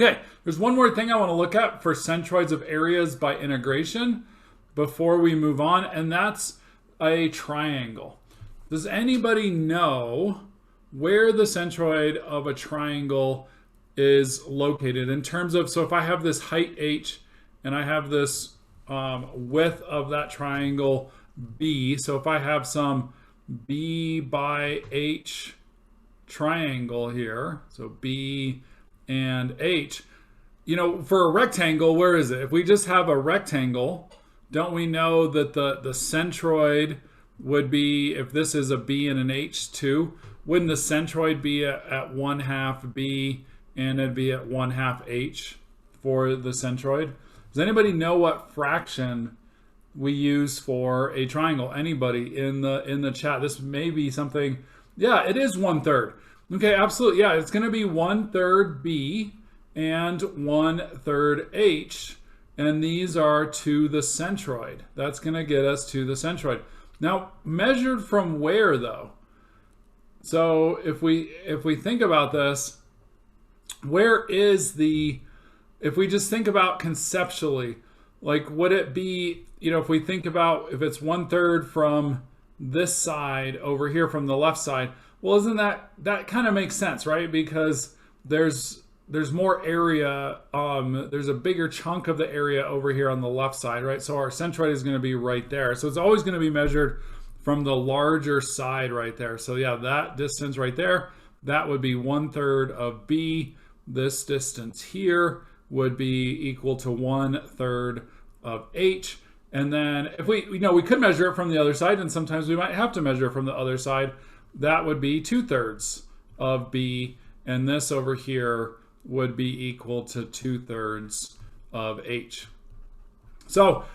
Okay, there's one more thing I want to look at for centroids of areas by integration before we move on, and that's a triangle. Does anybody know where the centroid of a triangle is located in terms of, so if I have this height h and I have this width of that triangle b, so if I have some b by h triangle here, so b and h, you know, for a rectangle, where is it? If we just have a rectangle, don't we know that the centroid would be, if this is a b and an h too, wouldn't the centroid be at 1/2 b and it'd be at 1/2 h for the centroid? Does anybody know what fraction we use for a triangle? Anybody in the chat? This may be something. Yeah, it is 1/3. Okay, absolutely. Yeah, it's going to be 1/3 b and 1/3 h, and these are to the centroid. That's going to get us to the centroid. Now, measured from where though? So if we think about this, where is the, if we just think about conceptually, like would it be, you know, if we think about if it's 1/3 from this side over here from the left side, well, isn't that kind of makes sense, right? Because there's more area, there's a bigger chunk of the area over here on the left side, right? So our centroid is going to be right there. So it's always going to be measured from the larger side right there. So yeah, that distance right there, that would be 1/3 of b. This distance here would be equal to 1/3 of h. And then if we, you know, we could measure it from the other side, and sometimes we might have to measure it from the other side. That would be 2/3 of b, and this over here would be equal to 2/3 of h. So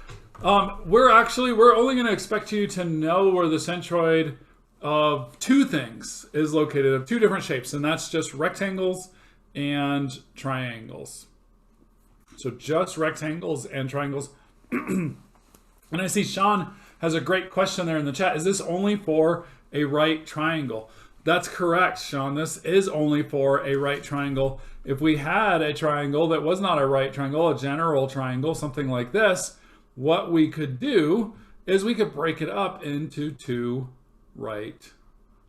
we're only going to expect you to know where the centroid of two things is located, of two different shapes, and that's just rectangles and triangles. So just rectangles and triangles. And I see Sean has a great question there in the chat. Is this only for a right triangle? That's correct, Sean. This is only for a right triangle. If we had a triangle that was not a right triangle, a general triangle, something like this, what we could do is we could break it up into two right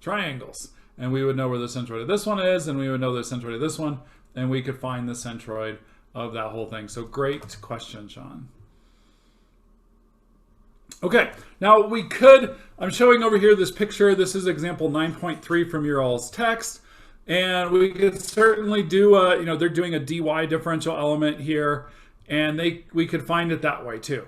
triangles. And we would know where the centroid of this one is, and we would know the centroid of this one, and we could find the centroid of that whole thing. So great question, Sean. Okay, now we could, I'm showing over here this picture. This is example 9.3 from your all's text. And we could certainly do a, you know, they're doing a dy differential element here, and we could find it that way too.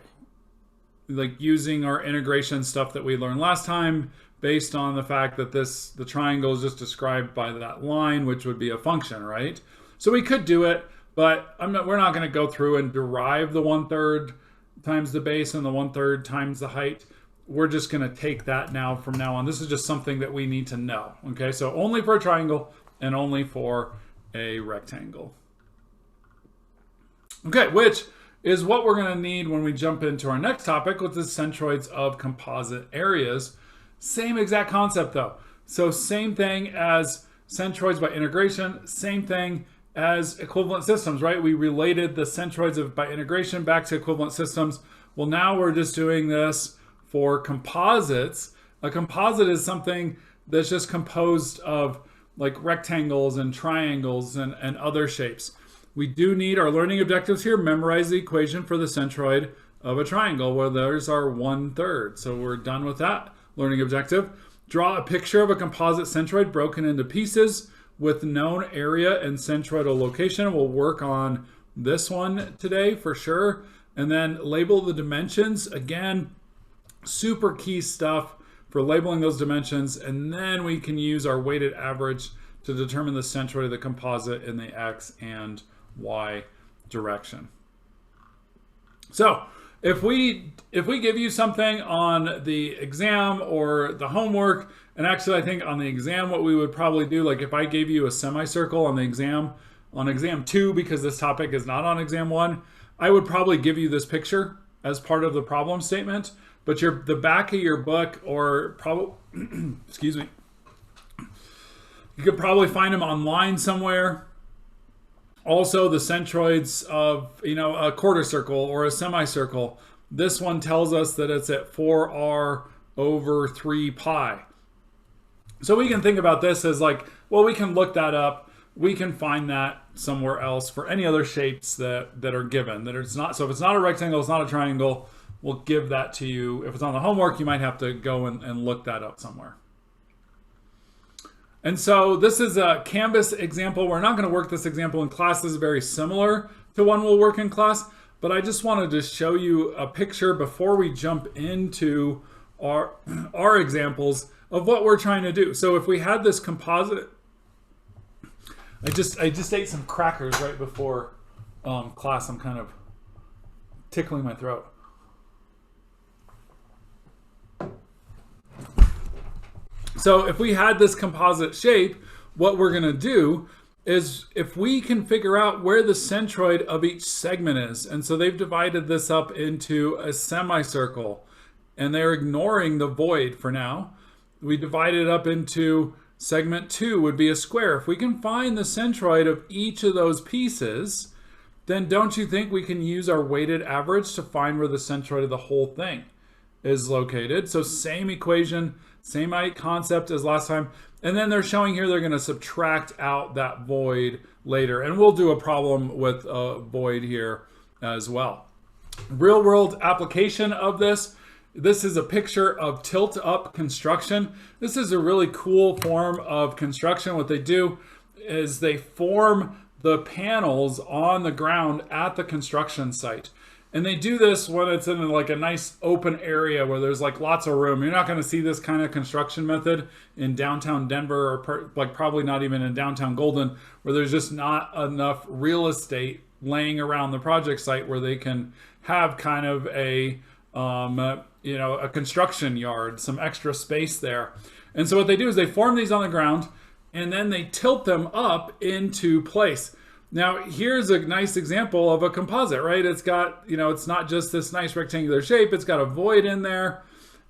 Like using our integration stuff that we learned last time, based on the fact that the triangle is just described by that line, which would be a function, right? So we could do it, but we're not going to go through and derive the 1/3 times the base and the 1/3 times the height. We're just going to take that now from now on. This is just something that we need to know. Okay, so only for a triangle and only for a rectangle. Okay, which is what we're going to need when we jump into our next topic, which is centroids of composite areas. Same exact concept though. So same thing as centroids by integration, same thing as equivalent systems, right? We related the centroids by integration back to equivalent systems. Well, now we're just doing this for composites. A composite is something that's just composed of like rectangles and triangles and other shapes. We do need our learning objectives here. Memorize the equation for the centroid of a triangle, where there's our 1/3. So we're done with that learning objective. Draw a picture of a composite centroid broken into pieces with known area and centroidal location. We'll work on this one today for sure. And then label the dimensions. Again, super key stuff for labeling those dimensions. And then we can use our weighted average to determine the centroid of the composite in the X and Y direction. So if we give you something on the exam or the homework, and actually I think on the exam what we would probably do, like if I gave you a semicircle on the exam, on exam 2, because this topic is not on exam 1, I would probably give you this picture as part of the problem statement. But the back of your book, or probably, excuse me, you could probably find them online somewhere. Also, the centroids of, a quarter circle or a semicircle. This one tells us that it's at 4r over 3 pi. So we can think about this as like, well, we can look that up. We can find that somewhere else for any other shapes that are given. That it's not. So if it's not a rectangle, it's not a triangle, we'll give that to you. If it's on the homework, you might have to go and look that up somewhere. And so this is a Canvas example. We're not going to work this example in class. This is very similar to one we'll work in class. But I just wanted to show you a picture before we jump into our examples of what we're trying to do. So if we had this composite, I just ate some crackers right before class. I'm kind of tickling my throat. So if we had this composite shape, what we're going to do is if we can figure out where the centroid of each segment is, and so they've divided this up into a semicircle, and they're ignoring the void for now. We divide it up into segment 2 would be a square. If we can find the centroid of each of those pieces, then don't you think we can use our weighted average to find where the centroid of the whole thing is located? So same equation, same concept as last time. And then they're showing here they're going to subtract out that void later. And we'll do a problem with a void here as well. Real world application of this. This is a picture of tilt-up construction. This is a really cool form of construction. What they do is they form the panels on the ground at the construction site. And they do this when it's in like a nice open area where there's like lots of room. You're not going to see this kind of construction method in downtown Denver or like probably not even in downtown Golden, where there's just not enough real estate laying around the project site where they can have kind of a construction yard, some extra space there. And so what they do is they form these on the ground and then they tilt them up into place. Now, here's a nice example of a composite, right? It's got, it's not just this nice rectangular shape, it's got a void in there.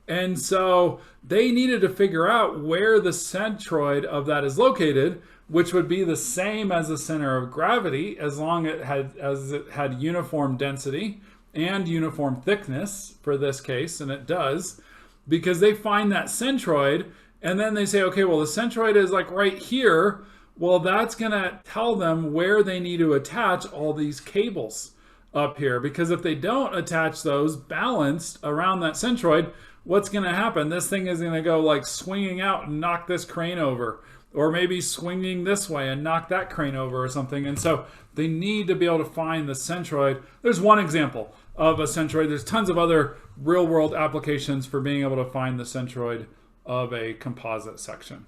And so they needed to figure out where the centroid of that is located, which would be the same as the center of gravity as long as it had uniform density and uniform thickness for this case, and it does, because they find that centroid and then they say, okay, well, the centroid is like right here. Well, that's going to tell them where they need to attach all these cables up here, because if they don't attach those balanced around that centroid, what's going to happen? This thing is going to go like swinging out and knock this crane over, or maybe swinging this way and knock that crane over or something. And so they need to be able to find the centroid. There's one example of a centroid. There's tons of other real world applications for being able to find the centroid of a composite section.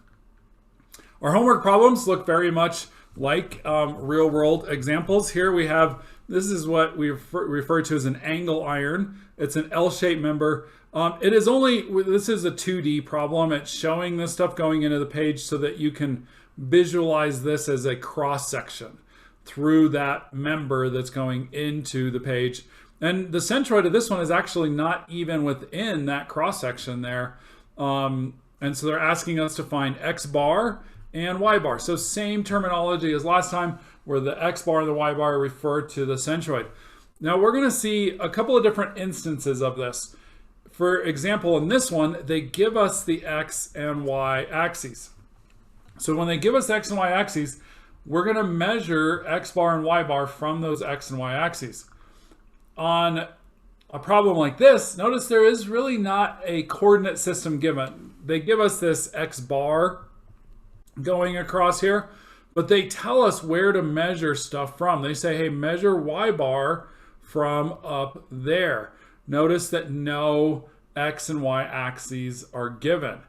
Our homework problems look very much like real world examples. Here we have, this is what we refer to as an angle iron. It's an L-shaped member. This is a 2D problem. It's showing this stuff going into the page so that you can visualize this as a cross section through that member that's going into the page. And the centroid of this one is actually not even within that cross section there. And so they're asking us to find X bar and Y bar. So same terminology as last time, where the X bar and the Y bar refer to the centroid. Now we're going to see a couple of different instances of this. For example, in this one, they give us the X and Y axes. So when they give us X and Y axes, we're going to measure X bar and Y bar from those X and Y axes. On a problem like this, notice there is really not a coordinate system given. They give us this X bar going across here, but they tell us where to measure stuff from. They say, hey, measure Y bar from up there. Notice that no X and Y axes are given.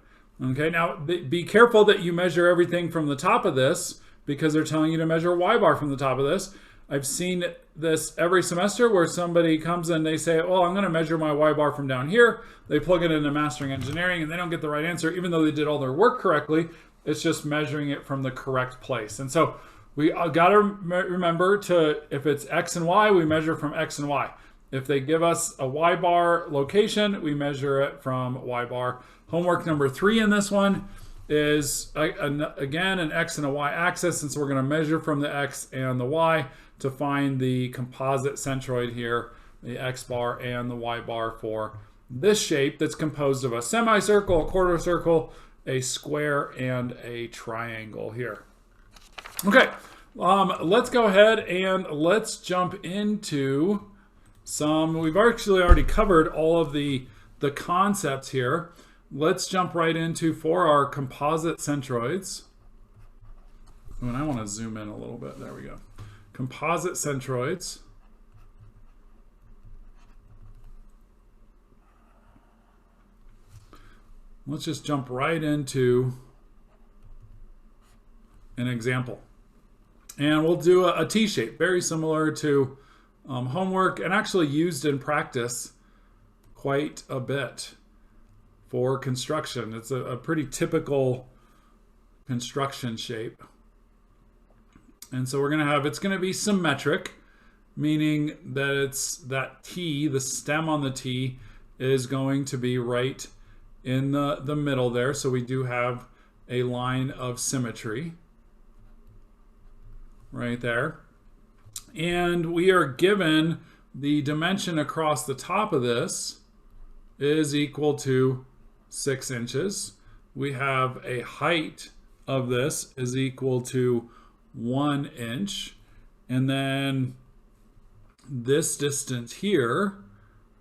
Okay, now be careful that you measure everything from the top of this, because they're telling you to measure Y bar from the top of this. I've seen this every semester where somebody comes and they say, well, I'm going to measure my Y bar from down here. They plug it into mastering engineering and they don't get the right answer, even though they did all their work correctly. It's just measuring it from the correct place. And so we got to remember if it's X and Y, we measure from X and Y. If they give us a Y bar location, we measure it from Y bar. Homework number 3 in this one is, again, an X and a Y axis. And so we're going to measure from the X and the Y to find the composite centroid here, the X bar and the Y bar for this shape that's composed of a semicircle, a quarter circle, a square, and a triangle here. Okay, let's go ahead and let's jump into some, we've actually already covered all of the concepts here. Let's jump right into, for our composite centroids. And I want to zoom in a little bit. There we go. Composite centroids. Let's just jump right into an example. And we'll do a T-shape, very similar to homework and actually used in practice quite a bit for construction. It's a pretty typical construction shape. And so we're going to have, it's going to be symmetric, meaning that it's that T, the stem on the T, is going to be right in the middle there. So we do have a line of symmetry right there. And we are given the dimension across the top of this is equal to 6 inches. We have a height of this is equal to 1 inch. And then this distance here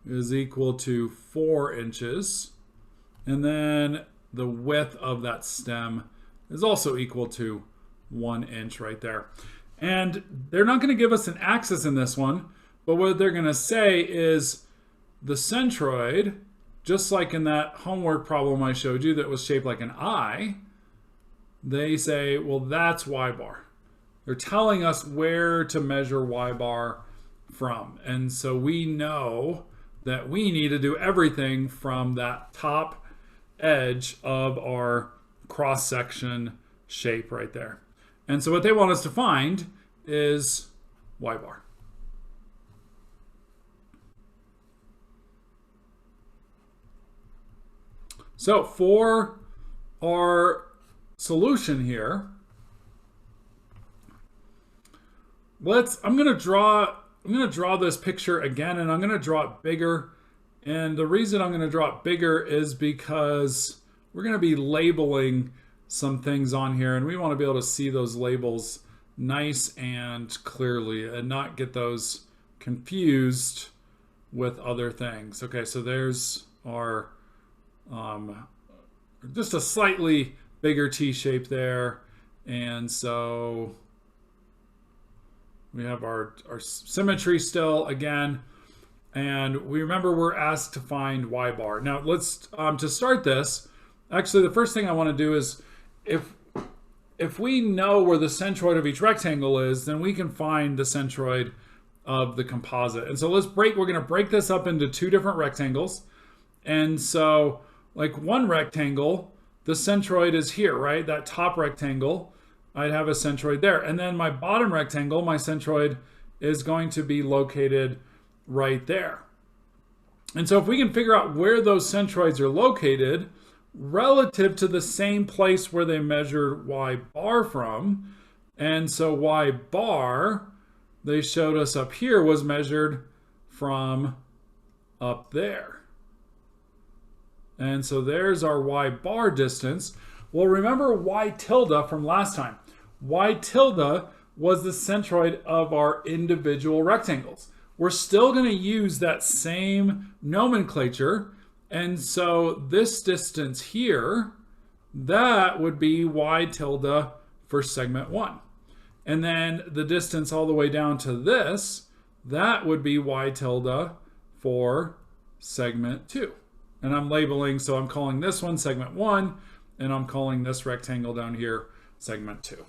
is equal to 4 inches. And then the width of that stem is also equal to 1 inch right there. And they're not going to give us an axis in this one, but what they're going to say is the centroid, just like in that homework problem I showed you that was shaped like an eye, they say, well, that's Y bar. They're telling us where to measure Y bar from. And so we know that we need to do everything from that top edge of our cross-section shape right there. And so what they want us to find is Y bar. So for our solution here, I'm going to draw this picture again, and I'm going to draw it bigger. And the reason I'm going to draw it bigger is because we're going to be labeling some things on here, and we want to be able to see those labels nice and clearly and not get those confused with other things. Okay, so there's our just a slightly bigger T shape there. And so we have our symmetry still again. And we remember we're asked to find Y bar. Now let's, to start this, actually the first thing I want to do is, if we know where the centroid of each rectangle is, then we can find the centroid of the composite. And so we're going to break this up into 2 different rectangles. And so like one rectangle, the centroid is here, right? That top rectangle, I'd have a centroid there. And then my bottom rectangle, my centroid is going to be located right there. And so if we can figure out where those centroids are located relative to the same place where they measured Y bar from, and so Y bar, they showed us up here, was measured from up there. And so there's our Y bar distance. Well, remember Y tilde from last time. Y tilde was the centroid of our individual rectangles. We're still going to use that same nomenclature. And so this distance here, that would be Y tilde for segment 1. And then the distance all the way down to this, that would be Y tilde for segment 2. And I'm labeling, so I'm calling this one segment 1, and I'm calling this rectangle down here segment 2.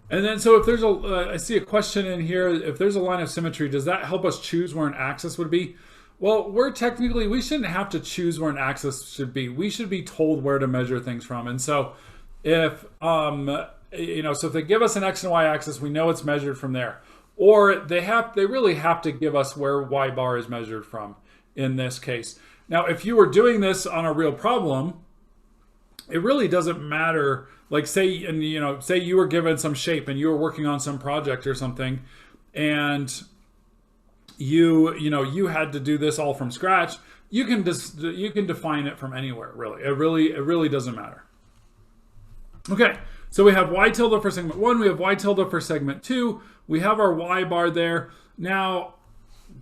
And then, so if there's I see a question in here, if there's a line of symmetry, does that help us choose where an axis would be? Well, we shouldn't have to choose where an axis should be. We should be told where to measure things from. And so if, so if they give us an X and Y axis, we know it's measured from there. Or they really have to give us where Y bar is measured from in this case. Now, if you were doing this on a real problem, it really doesn't matter. Like say, and say you were given some shape and you were working on some project or something, and you had to do this all from scratch. You can define it from anywhere, really. It really doesn't matter. Okay, so we have y tilde for segment 1, we have y tilde for segment 2, we have our y bar there. Now,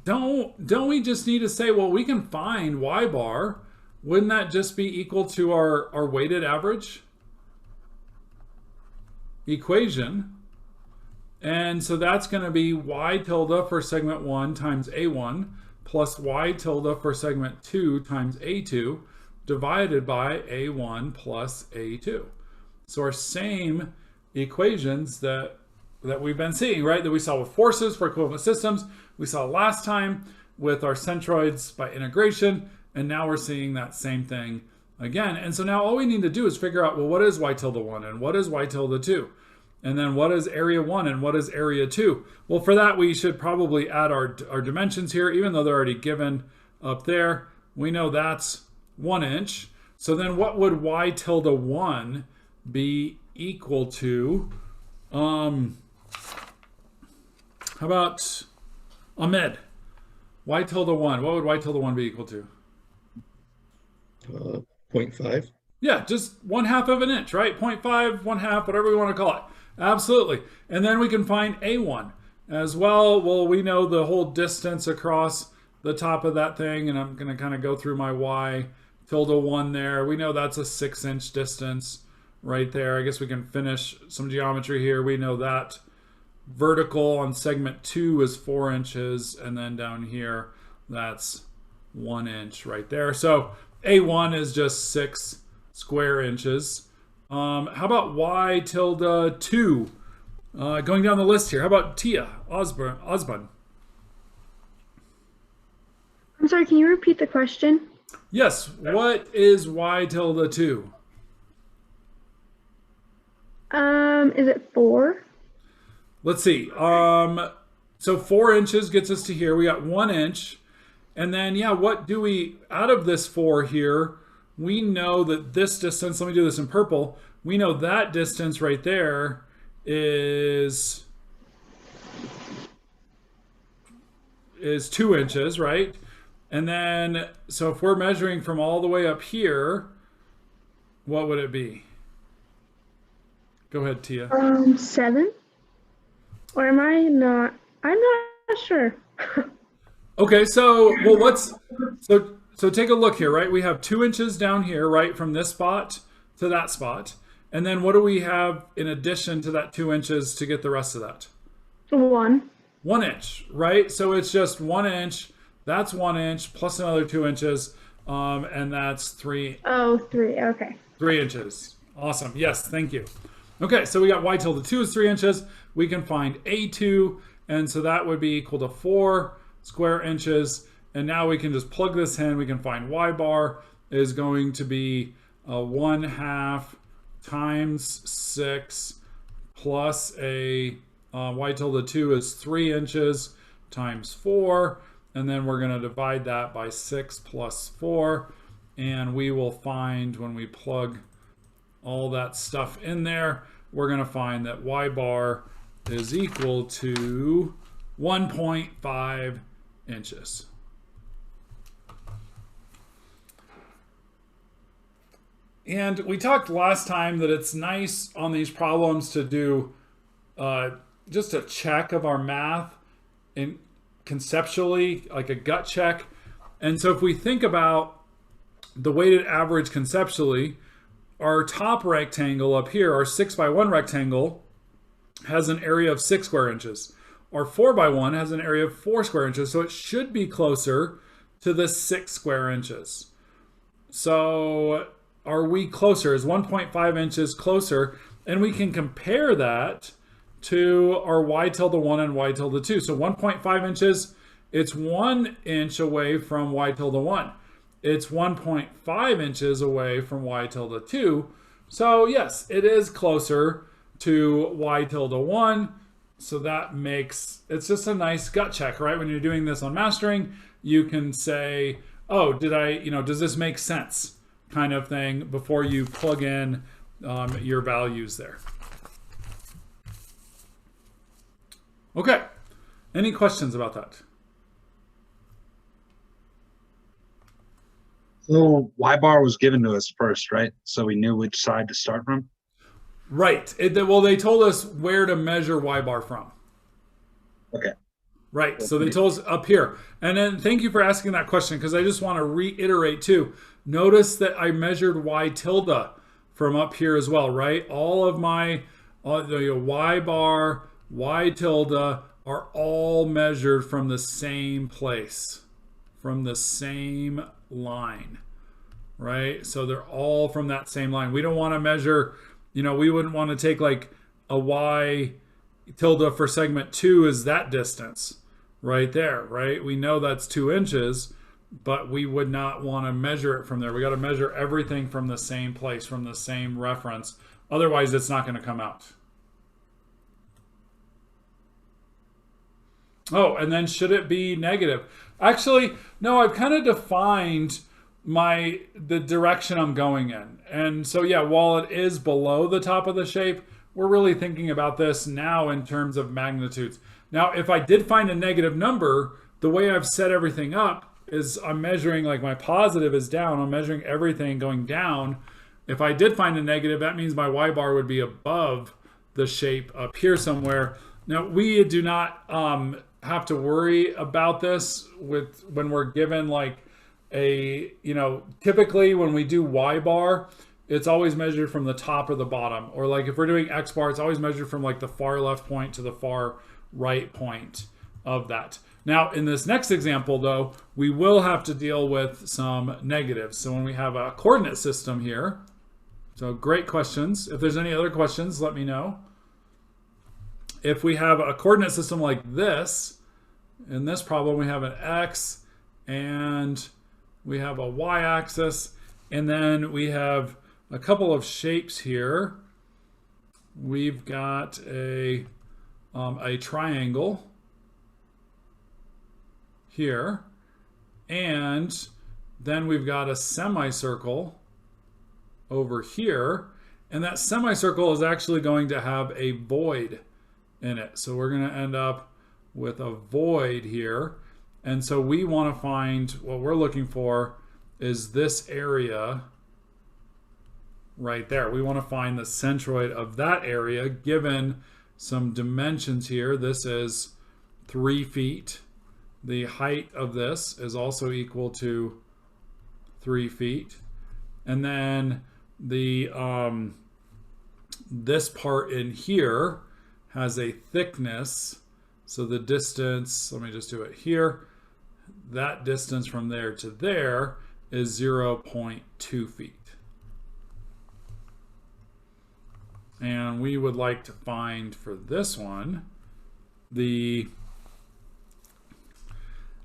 don't we just need to say, well, we can find y bar. Wouldn't that just be equal to our weighted average equation? And so that's going to be y tilde for segment 1 times a1 plus y tilde for segment 2 times a2 divided by a1 plus a2. So our same equations that we've been seeing, right? That we saw with forces for equivalent systems, we saw last time with our centroids by integration, and now we're seeing that same thing again. And so now all we need to do is figure out, well, what is y tilde 1 and what is y tilde 2? And then what is area 1 and what is area 2? Well, for that, we should probably add our dimensions here, even though they're already given up there. We know that's 1 inch. So then what would y tilde 1 be equal to? How about Ahmed? Y tilde 1, what would y tilde 1 be equal to? 0.5. Yeah, just 1/2 of an inch, right? 0.5, 1/2, whatever we want to call it. Absolutely. And then we can find A1 as well. Well, we know the whole distance across the top of that thing, and I'm going to kind of go through my y tilde 1 there. We know that's a 6-inch distance right there. I guess we can finish some geometry here. We know that vertical on segment 2 is 4 inches, and then down here that's 1 inch right there. So A1 is just 6 square inches. How about y tilde 2? Going down the list here. How about Tia Osborne? I'm sorry, can you repeat the question? Yes. What is y tilde 2? Is it 4? Let's see. So 4 inches gets us to here. We got 1 inch. And then, yeah, what do we, out of this 4 here, we know that this distance, let me do this in purple, we know that distance right there is 2 inches, right? And then, so if we're measuring from all the way up here, what would it be? Go ahead, Tia. 7? Or am I not? I'm not sure. Okay, so, well, so take a look here, right? We have 2 inches down here, right, from this spot to that spot. And then what do we have in addition to that 2 inches to get the rest of that? 1. 1 inch, right? So it's just 1 inch. That's 1 inch plus another 2 inches, and that's 3. Oh, 3. Okay. 3 inches. Awesome. Yes, thank you. Okay, so we got y tilde 2 is 3 inches. We can find A2, and so that would be equal to 4 square inches. And now we can just plug this in. We can find y bar is going to be 1/2 times 6 plus a y tilde 2 is 3 inches times 4. And then we're going to divide that by 6 plus 4. And we will find, when we plug all that stuff in there, we're going to find that y bar is equal to 1.5 inches. And we talked last time that it's nice on these problems to do just a check of our math in conceptually, like a gut check. And so if we think about the weighted average conceptually, our top rectangle up here, our 6x1 rectangle, has an area of 6 square inches. Our 4x1 has an area of 4 square inches, so it should be closer to the 6 square inches. So are we closer? Is 1.5 inches closer? And we can compare that to our y tilde 1 and y tilde 2. So 1.5 inches, it's 1 inch away from y tilde 1. It's 1.5 inches away from y tilde 2. So yes, it is closer to y tilde 1. So that makes, it's just a nice gut check, right? When you're doing this on mastering, you can say, oh, did I, does this make sense kind of thing before you plug in your values there. Okay. Any questions about that? So Y bar was given to us first, right? So we knew which side to start from. Right. Well, they told us where to measure Y bar from. Okay. Right. So they told us up here. And then thank you for asking that question, because I just want to reiterate too. Notice that I measured Y tilde from up here as well, right? All of my Y bar, Y tilde are all measured from the same place, from the same line, right? So they're all from that same line. We don't want to measure, we wouldn't want to take like a Y tilde for segment 2 is that distance right there, right? We know that's 2 inches, but we would not want to measure it from there. We got to measure everything from the same place, from the same reference. Otherwise, it's not going to come out. Oh, and then should it be negative? Actually, no, I've kind of defined the direction I'm going in. And so, yeah, while it is below the top of the shape, we're really thinking about this now in terms of magnitudes. Now, if I did find a negative number, the way I've set everything up is I'm measuring, like my positive is down. I'm measuring everything going down. If I did find a negative, that means my Y bar would be above the shape up here somewhere. Now, we do not have to worry about this when we're given like typically when we do Y bar, it's always measured from the top or the bottom. Or like if we're doing X bar, it's always measured from like the far left point to the far right point of that. Now, in this next example, though, we will have to deal with some negatives. So when we have a coordinate system here, so great questions. If there's any other questions, let me know. If we have a coordinate system like this, in this problem, we have an X and we have a Y axis, and then we have a couple of shapes here. We've got a triangle here, and then we've got a semicircle over here, and that semicircle is actually going to have a void in it. So we're going to end up with a void here. And so we want to find, what we're looking for is this area right there. We want to find the centroid of that area given some dimensions here. This is 3 feet. The height of this is also equal to 3 feet. And then the this part in here has a thickness. So the distance, let me just do it here. That distance from there to there is 0.2 feet. And we would like to find for this one the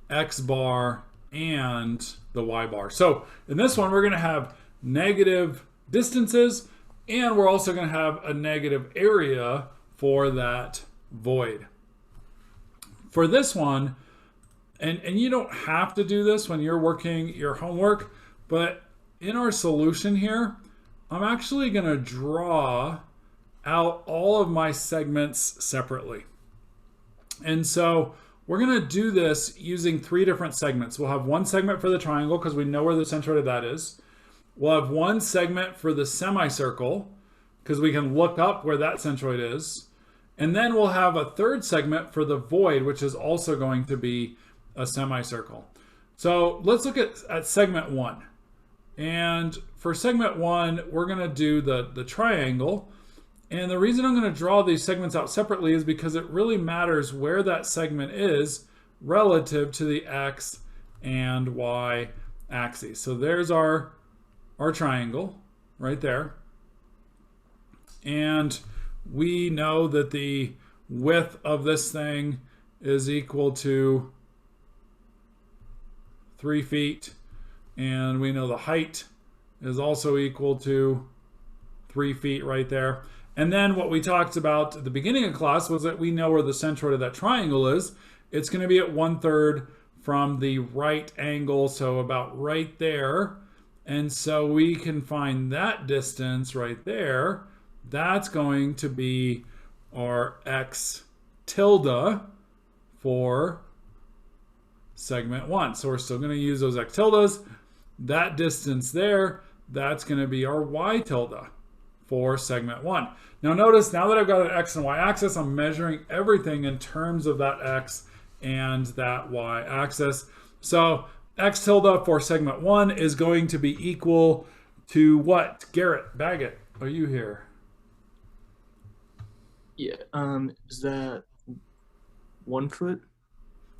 X bar and the Y bar. So in this one, we're going to have negative distances, and we're also going to have a negative area for that void. For this one, and you don't have to do this when you're working your homework, but in our solution here, I'm actually going to draw out all of my segments separately. And so we're going to do this using 3 different segments. We'll have one segment for the triangle because we know where the centroid of that is. We'll have one segment for the semicircle because we can look up where that centroid is. And then we'll have a third segment for the void, which is also going to be a semicircle. So let's look at segment 1. And for segment 1, we're going to do the triangle. And the reason I'm going to draw these segments out separately is because it really matters where that segment is relative to the X and Y axes. So there's our triangle right there. And we know that the width of this thing is equal to 3 feet. And we know the height is also equal to 3 feet right there. And then what we talked about at the beginning of class was that we know where the centroid of that triangle is. It's going to be at 1/3 from the right angle, so about right there. And so we can find that distance right there. That's going to be our x tilde for segment 1. So we're still going to use those x tildes. That distance there, that's going to be our y tilde for segment 1. Now notice, now that I've got an x and y axis, I'm measuring everything in terms of that x and that y axis. So x tilde for segment 1 is going to be equal to what? Garrett Baggett, are you here? Yeah. Is that 1 foot?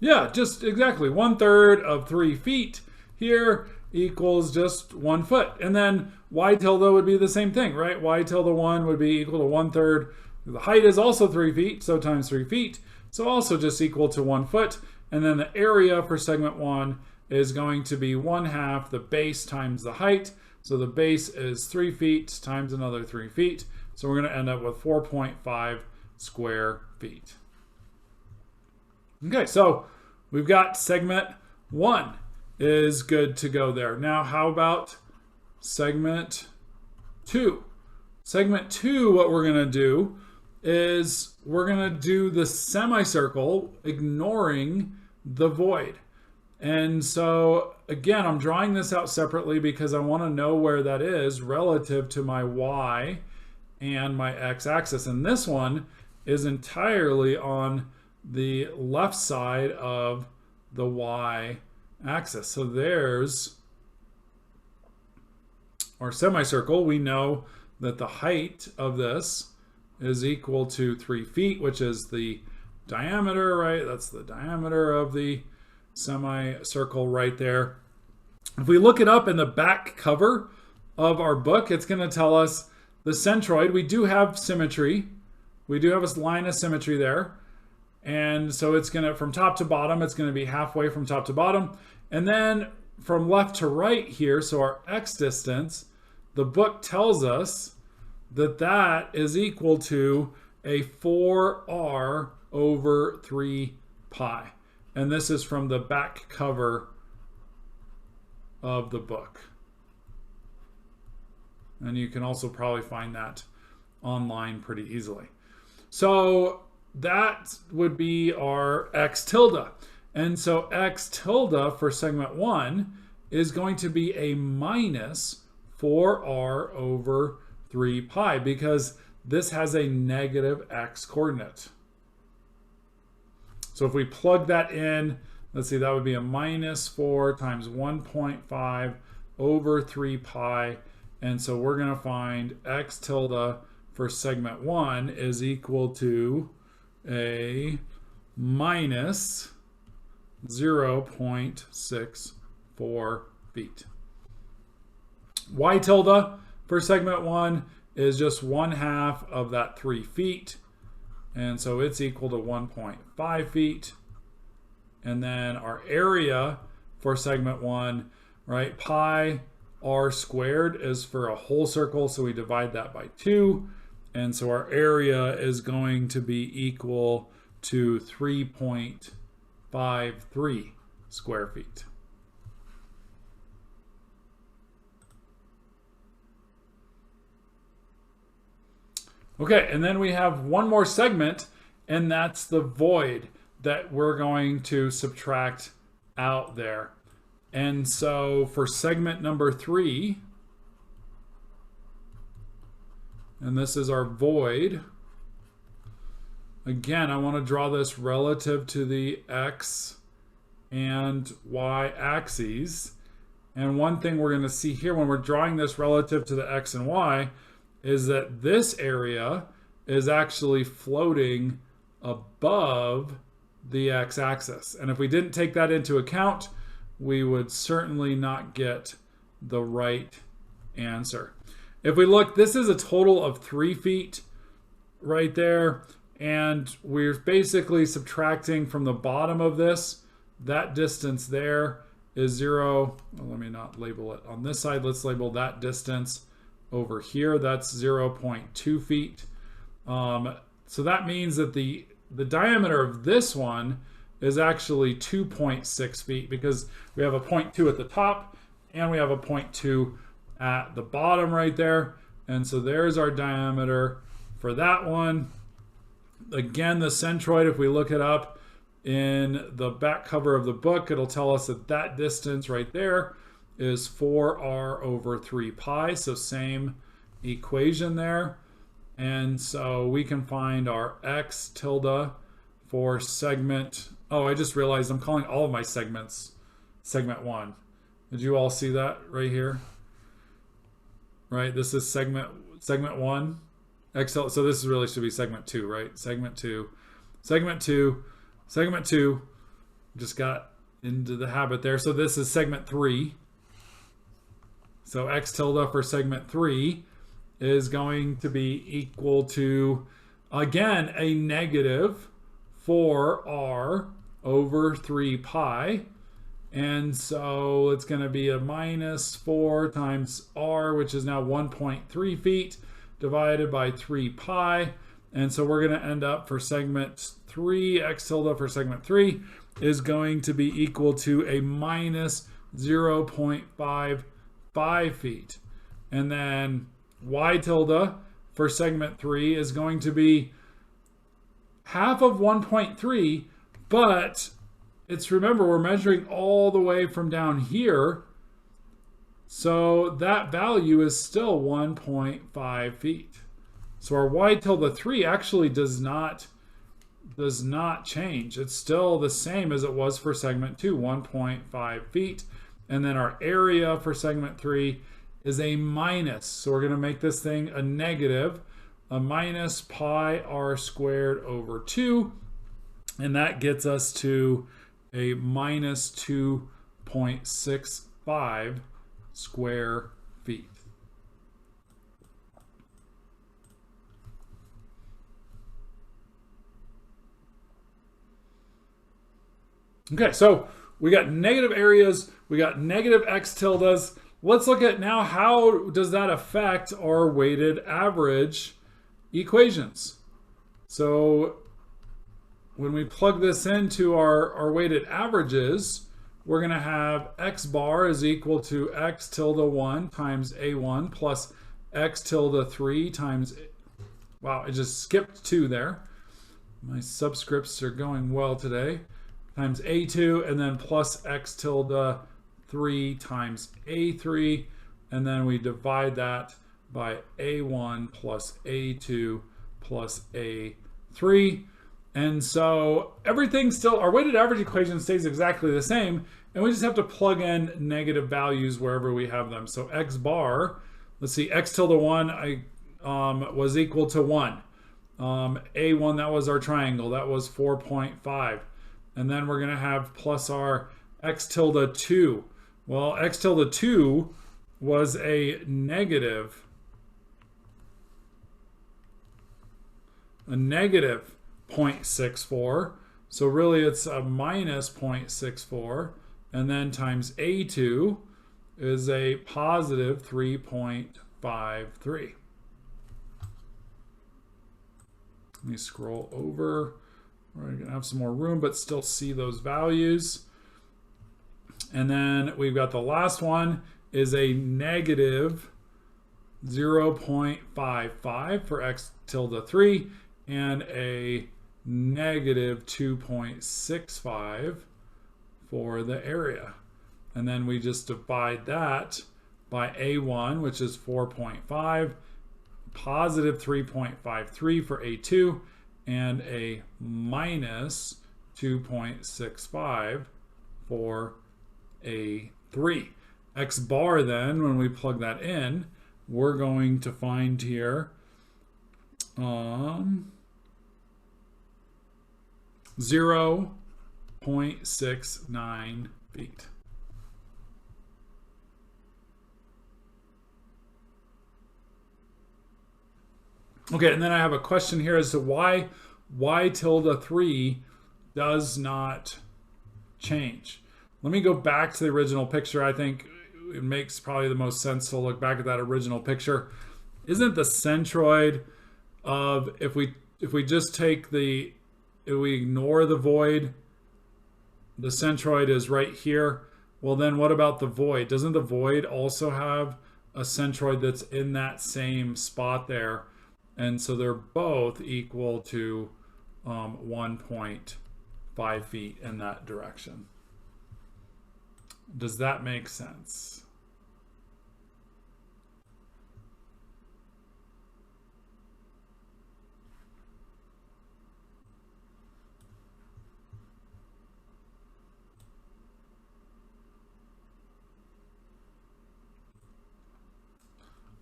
Yeah, just exactly 1/3 of 3 feet here equals just 1 foot. And then y tilde would be the same thing, right? Y tilde 1 would be equal to 1/3. The height is also 3 feet, so times 3 feet. So also just equal to 1 foot. And then the area for segment 1 is going to be 1/2 the base times the height. So the base is 3 feet times another 3 feet. So we're going to end up with 4.5 square feet. Okay, so we've got segment 1 is good to go there. Now, how about segment 2? Segment 2, what we're going to do is we're going to do the semicircle ignoring the void. And so again, I'm drawing this out separately because I want to know where that is relative to my y and my x-axis. And this one is entirely on the left side of the y-axis. So there's our semicircle. We know that the height of this is equal to 3 feet, which is the diameter, right? That's the diameter of the semicircle right there. If we look it up in the back cover of our book, it's going to tell us the centroid. We do have symmetry. We do have a line of symmetry there. And so it's going to, from top to bottom, it's going to be halfway from top to bottom. And then from left to right here, so our x distance, the book tells us that that is equal to a 4r over 3 pi. And this is from the back cover of the book. And you can also probably find that online pretty easily. So that would be our x tilde. And so x tilde for segment 1 is going to be a minus 4r over 3 pi because this has a negative x coordinate. So if we plug that in, let's see, that would be a minus 4 times 1.5 over 3 pi. And so we're going to find x tilde for segment 1 is equal to a minus 0.64 feet. Y tilde for segment 1 is just 1/2 of that 3 feet. And so it's equal to 1.5 feet. And then our area for segment 1, right? Pi r squared is for a whole circle, so we divide that by 2. And so our area is going to be equal to 3.53 square feet. Okay, and then we have one more segment, and that's the void that we're going to subtract out there. And so for segment number 3, and this is our void. Again, I want to draw this relative to the x and y axes. And one thing we're going to see here when we're drawing this relative to the x and y is that this area is actually floating above the x-axis. And if we didn't take that into account, we would certainly not get the right answer. If we look, this is a total of 3 feet right there. And we're basically subtracting from the bottom of this. That distance there is 0. Well, let me not label it on this side. Let's label that distance over here. That's 0.2 feet. So that means that the diameter of this one is actually 2.6 feet because we have a 0.2 at the top and we have a 0.2 at the bottom right there. And so there's our diameter for that one. Again, the centroid, if we look it up in the back cover of the book, it'll tell us that that distance right there is 4r over 3 pi. So same equation there. And so we can find our x tilde for segment. Oh, I just realized I'm calling all of my segments segment 1. Did you all see that right here? Right, this is segment 1. So this really should be segment 2, right? Segment 2. Just got into the habit there. So this is segment 3. So x tilde for segment 3 is going to be equal to, again, a negative 4r over 3 pi. And so it's going to be a minus 4 times r, which is now 1.3 feet, divided by 3 pi. And so we're going to end up for segment 3, x tilde for segment 3 is going to be equal to a minus 0.55 feet. And then y tilde for segment 3 is going to be half of 1.3, but remember, we're measuring all the way from down here. So that value is still 1.5 feet. So our y tilde 3 actually does not change. It's still the same as it was for segment 2, 1.5 feet. And then our area for segment 3 is a minus. So we're going to make this thing a negative, a minus pi r squared over 2. And that gets us to a minus 2.65 square feet. Okay, so we got negative areas, we got negative x tildes. Let's look at now how does that affect our weighted average equations. So when we plug this into our weighted averages, we're going to have x bar is equal to x tilde 1 times a1 plus x tilde 3 times, wow, I just skipped 2 there. My subscripts are going well today. Times a2, and then plus x tilde 3 times a3, and then we divide that by a1 plus a2 plus a3. And so everything still, our weighted average equation stays exactly the same, and we just have to plug in negative values wherever we have them. So x bar, let's see, x tilde 1 was equal to 1. A1, that was our triangle, that was 4.5. And then we're going to have plus our x tilde 2. Well, x tilde 2 was a negative 0.64. So really it's a minus 0.64. And then times a2 is a positive 3.53. Let me scroll over. We're going to have some more room, but still see those values. And then we've got the last one is a negative 0.55 for x tilde 3 and a negative 2.65 for the area. And then we just divide that by a1, which is 4.5, positive 3.53 for a2, and a minus 2.65 for a3. X bar then, when we plug that in, we're going to find here 0.69 feet. Okay, and then I have a question here as to why y tilde 3 does not change. Let me go back to the original picture. I think it makes probably the most sense to look back at that original picture. Isn't the centroid of, if we just take if we ignore the void the centroid is right here. Well, then what about the void? Doesn't the void also have a centroid that's in that same spot there? And so they're both equal to 1.5 feet in that direction. Does that make sense?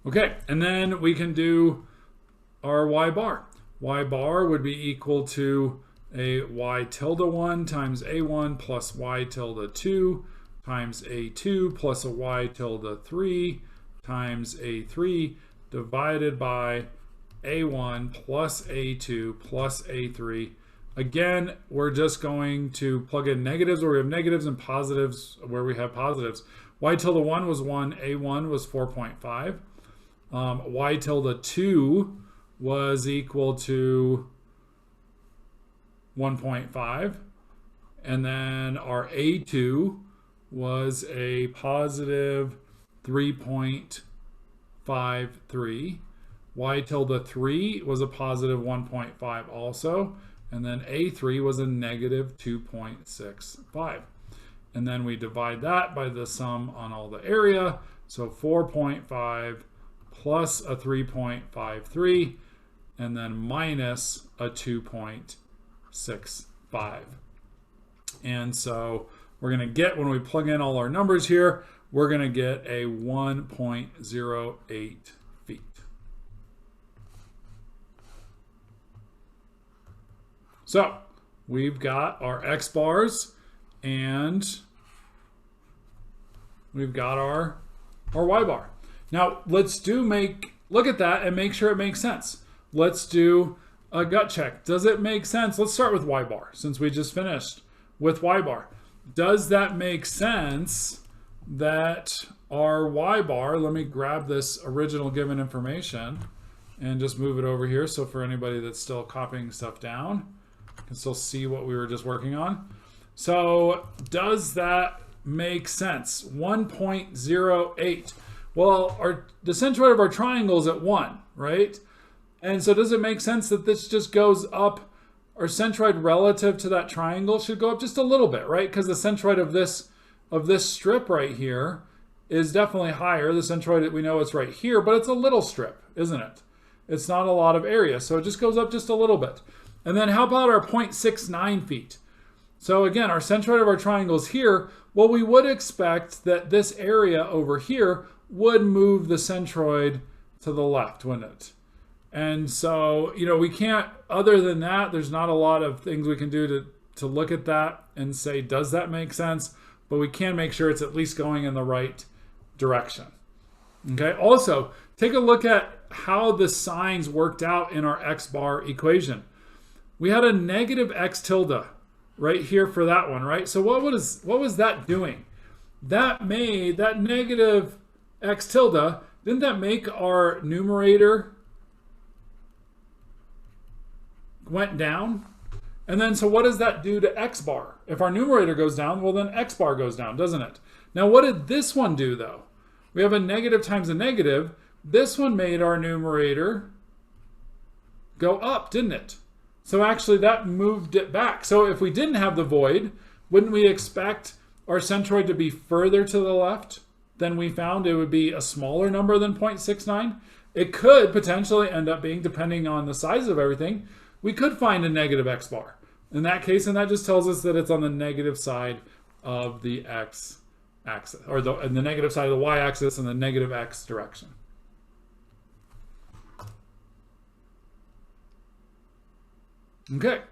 Okay, and then we can do our y bar. Y bar would be equal to a y tilde 1 times a1 plus y tilde 2 times a2 plus a y tilde 3 times a3 divided by a1 plus a2 plus a3. Again, we're just going to plug in negatives where we have negatives and positives where we have positives. Y tilde 1 was 1, a1 was 4.5. Y tilde 2 was equal to 1.5. And then our A2 was a positive 3.53. Y tilde 3 was a positive 1.5 also. And then A3 was a negative 2.65. And then we divide that by the sum on all the area. So 4.5 plus a 3.53, and then minus a 2.65. And so we're going to get, when we plug in all our numbers here, we're going to get a 1.08 feet. So we've got our X bars and we've got our Y bar. Now let's look at that and make sure it makes sense. Let's do a gut check. Does it make sense? Let's start with Y bar since we just finished with Y bar. Does that make sense that our Y bar, let me grab this original given information and just move it over here. So for anybody that's still copying stuff down, you can still see what we were just working on. So does that make sense? 1.08. Well, the centroid of our triangle is at 1, right? And so does it make sense that this just goes up, our centroid relative to that triangle should go up just a little bit, right? Because the centroid of this strip right here is definitely higher. The centroid, we know it's right here, but it's a little strip, isn't it? It's not a lot of area, so it just goes up just a little bit. And then how about our 0.69 feet? So again, our centroid of our triangle is here. Well, we would expect that this area over here would move the centroid to the left, wouldn't it? And so, we can't, other than that, there's not a lot of things we can do to look at that and say, does that make sense? But we can make sure it's at least going in the right direction. Okay, also, take a look at how the signs worked out in our X bar equation. We had a negative X tilde right here for that one, right? So what was that doing? That made that negative X tilde, didn't that make our numerator went down? And then so what does that do to X bar? If our numerator goes down, well then X bar goes down, doesn't it? Now what did this one do though? We have a negative times a negative. This one made our numerator go up, didn't it? So actually that moved it back. So if we didn't have the void, wouldn't we expect our centroid to be further to the left than we found? It would be a smaller number than 0.69. It could potentially end up being, depending on the size of everything, we could find a negative X bar in that case, and that just tells us that it's on the negative side of the X axis, or the negative side of the Y axis in the negative X direction. Okay,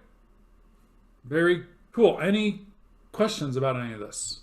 very cool. Any questions about any of this?